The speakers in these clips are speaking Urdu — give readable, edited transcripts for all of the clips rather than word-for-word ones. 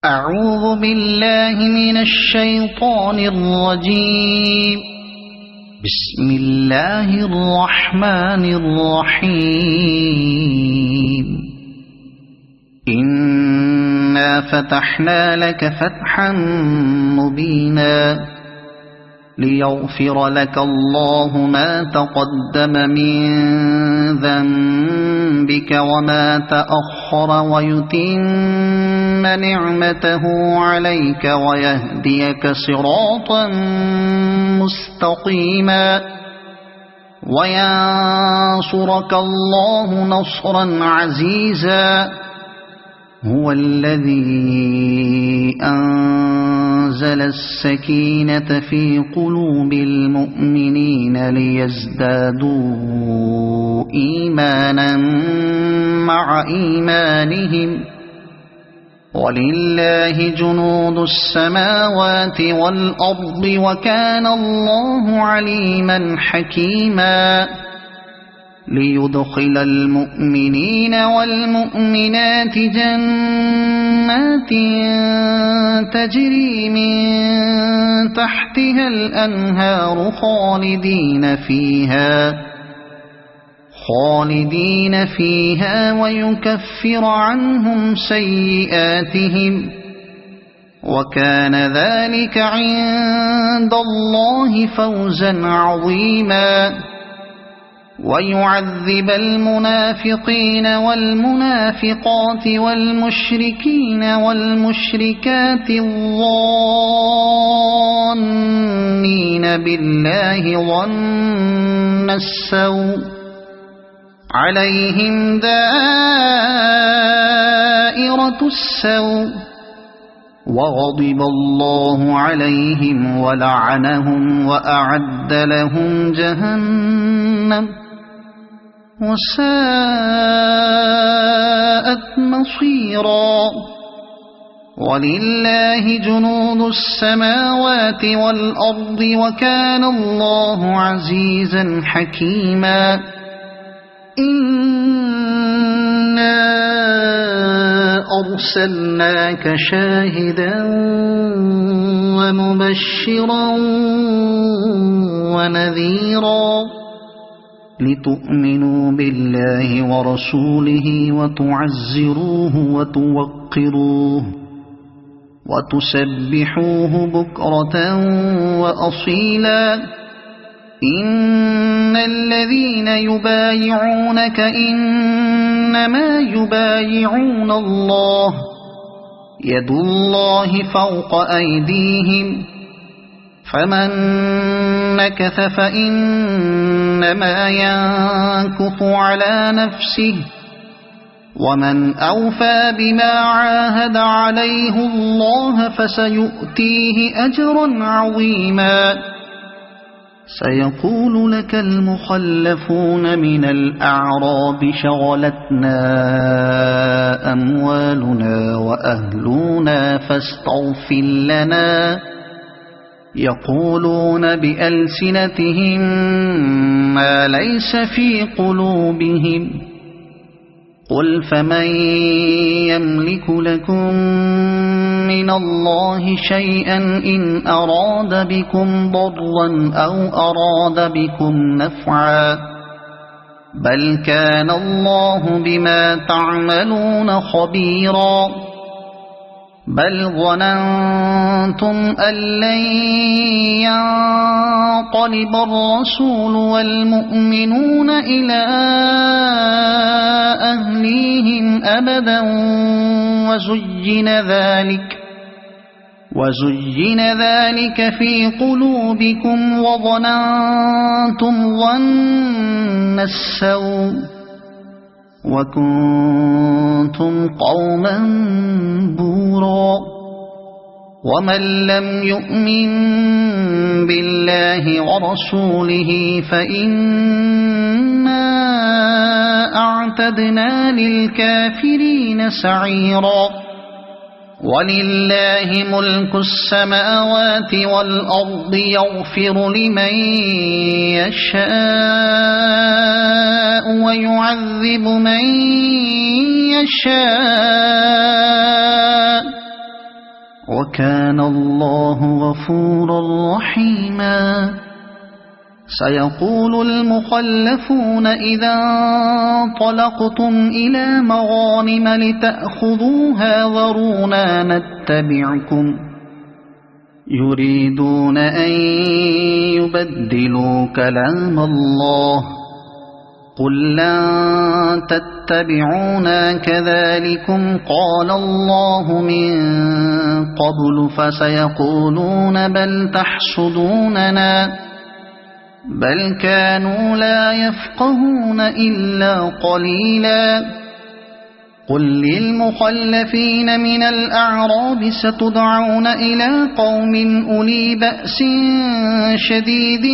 أعوذ بالله من الشيطان الرجيم. بسم الله الرحمن الرحيم. إنا فتحنا لك فتحا مبينا ليغفر لك الله ما تقدم من ذنبك وما تأخر ويتم نعمته عليك ويهديك صراطا مستقيما وينصرك الله نصرا عزيزا. هو الذي أنزل السكينة في قلوب المؤمنين ليزدادوا إيمانا مع إيمانهم ولله جنود السماوات والأرض وكان الله عليما حكيما. ليدخل المؤمنين والمؤمنات جنات تجري من تحتها الأنهار خالدين فيها ويكفر عنهم سيئاتهم وكان ذلك عند الله فوزا عظيما. ويعذب المنافقين والمنافقات والمشركين والمشركات الظانين بالله ظن السوء عليهم دائرة السوء وغضب الله عليهم ولعنهم وأعد لهم جهنم وساءت مصيرا. ولله جنود السماوات والأرض وكان الله عزيزا حكيما. إنا أرسلناك شاهدا ومبشرا ونذيرا لتؤمنوا بالله ورسوله وتعزروه وتوقروه وتسبحوه بكرة وأصيلا. إن الذين يبايعونك إنما يبايعون الله يد الله فوق أيديهم فمن نكث فإنما ينكث على نفسه ومن أوفى بما عاهد عليه الله فسيؤتيه أجرا عظيما. سيقول لك المخلفون من الأعراب شغلتنا أموالنا وأهلنا فاستغفر لنا. يقولون بألسنتهم ما ليس في قلوبهم قل فمن يملك لكم من الله شيئا إن أراد بكم ضرا أو أراد بكم نفعا بل كان الله بما تعملون خبيرا. بل ظننتم أن لن ينقلب الرسول والمؤمنون إلى أهليهم أبدا وزين ذلك في قلوبكم وظننتم ظن السوء وكنتم قوما بورا. ومن لم يؤمن بالله ورسوله فإنا أعتدنا للكافرين سعيرا. ولله ملك السماوات والأرض يغفر لمن يشاء ويعذب من يشاء وكان الله غفورا رحيما سيقول المخلفون إذا انطلقتم إلى مغانم لتأخذوها ذرونا نتبعكم يريدون أن يبدلوا كلام الله قل لن تتبعونا كذلكم قال الله من قبل فسيقولون بل تحسدوننا بل كانوا لا يفقهون إلا قليلا قل للمخلفين من الأعراب ستدعون إلى قوم أولي بأس شديد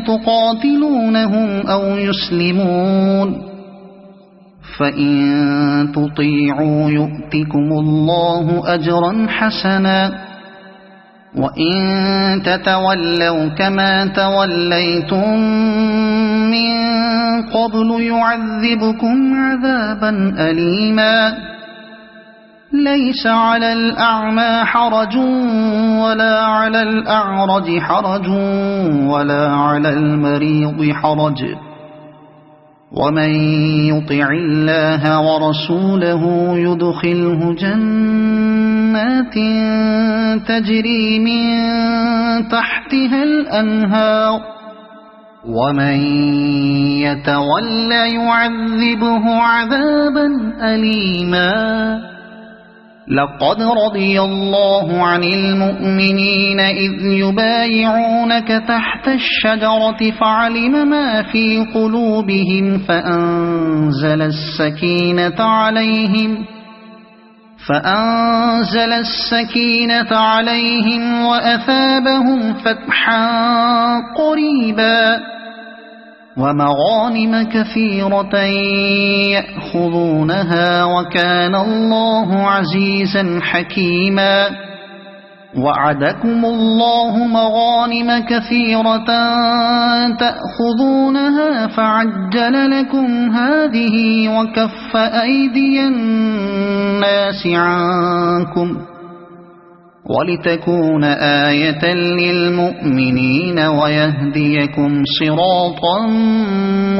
تقاتلونهم أو يسلمون فإن تطيعوا يؤتكم الله أجرا حسنا وإن تتولوا كما توليتم من قبل يعذبكم عذابا أليما ليس على الأعمى حرج ولا على الأعرج حرج ولا على المريض حرج ومن يطع الله ورسوله يدخله جنات تجري من تحتها الأنهار ومن يتولى يعذبه عذابا أليما لقد رضي الله عن المؤمنين إذ يبايعونك تحت الشجرة فعلم ما في قلوبهم فأنزل السكينة عليهم وأثابهم فتحا قريبا ومغانم كثيرة يأخذونها وكان الله عزيزا حكيما وعدكم الله مغانم كثيرة تأخذونها فعجل لكم هذه وكف أيدي الناس عنكم ولتكون آية للمؤمنين ويهديكم صراطا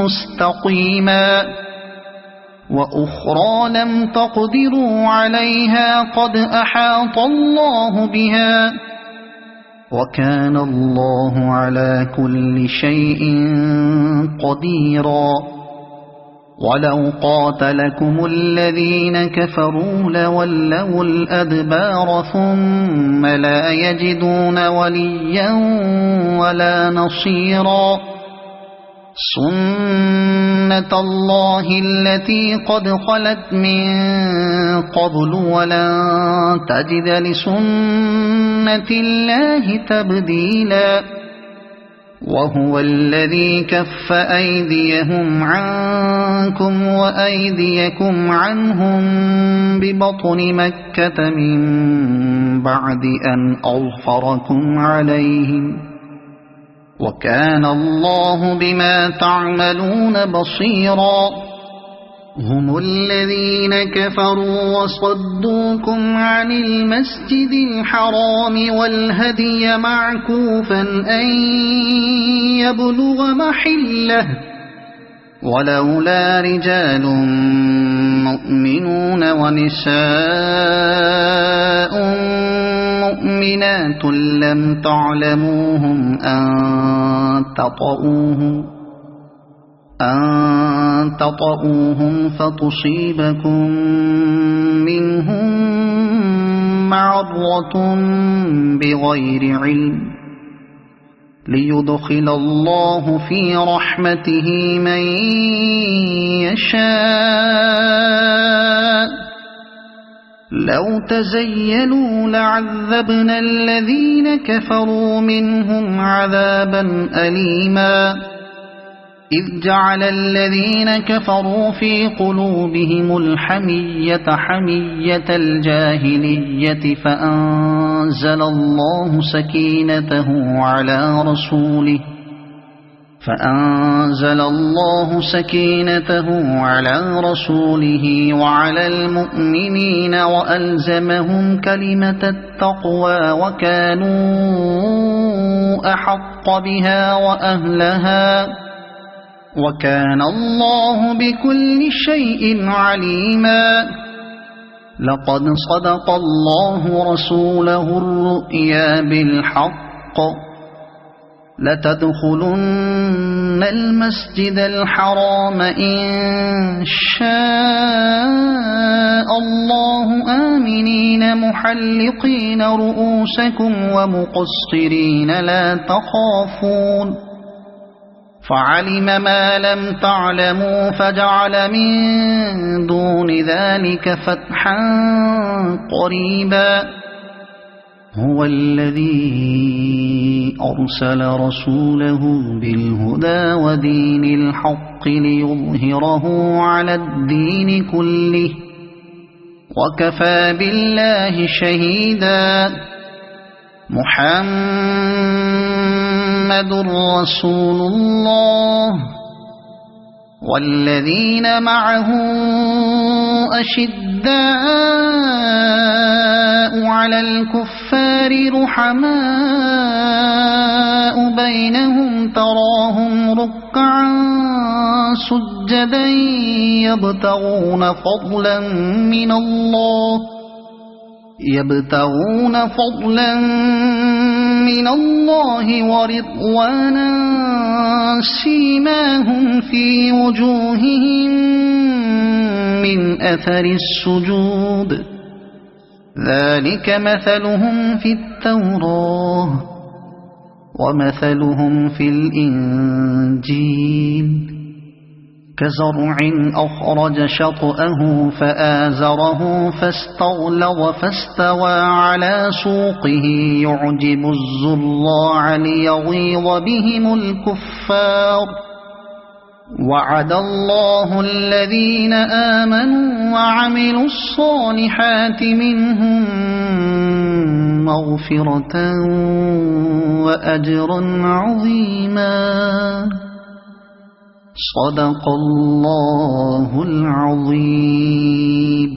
مستقيما وأخرى لم تقدروا عليها قد أحاط الله بها وكان الله على كل شيء قديرا ولو قاتلكم الذين كفروا لولوا الأدبار ثم لا يجدون وليا ولا نصيرا سنة الله التي قد خلت من قبل ولن تجد لسنة الله تبديلا وهو الذي كف أيديهم عنكم وأيديكم عنهم ببطن مكة من بعد أن أظفركم عليهم وكان الله بما تعملون بصيرا هم الذين كفروا وصدوكم عن المسجد الحرام والهدي معكوفا أن يبلغ محله ولولا رجال مؤمنون ونساء مؤمنات لم تعلموهم أن تطؤوهم فتصيبكم منهم معرة بغير علم ليدخل الله في رحمته من يشاء لو تزيلوا لعذبنا الذين كفروا منهم عذابا أليما إذ جعل الذين كفروا في قلوبهم الحمية حمية الجاهلية فأنزل الله سكينته على رسوله فأنزل الله سكينته على رسوله وعلى المؤمنين وألزمهم كلمة التقوى وكانوا أحق بها وأهلها وكان الله بكل شيء عليما. لقد صدق الله رسوله الرؤيا بالحق لتدخلن المسجد الحرام إن شاء الله آمنين محلقين رؤوسكم ومقصرين لا تخافون فعلم ما لم تعلموا فجعل من دون ذلك فتحا قريبا. هو الذي أرسل رسوله بالهدى ودين الحق ليظهره على الدين كله وكفى بالله شهيدا. محمد رسول الله والذين معه أشداء على الكفار رحماء بينهم تراهم ركعا سجدا يبتغون فضلا من الله ورضوانا سيماهم في وجوههم من أثر السجود ذلك مثلهم في التوراة ومثلهم في الإنجيل كزرع أخرج شطأه فآزره فاستغلظ فاستوى على سوقه يعجب الزراع ليغيظ بهم الكفار. وعد الله الذين آمنوا وعملوا الصالحات منهم مغفرة وأجرا عظيما. صدق الله العظيم.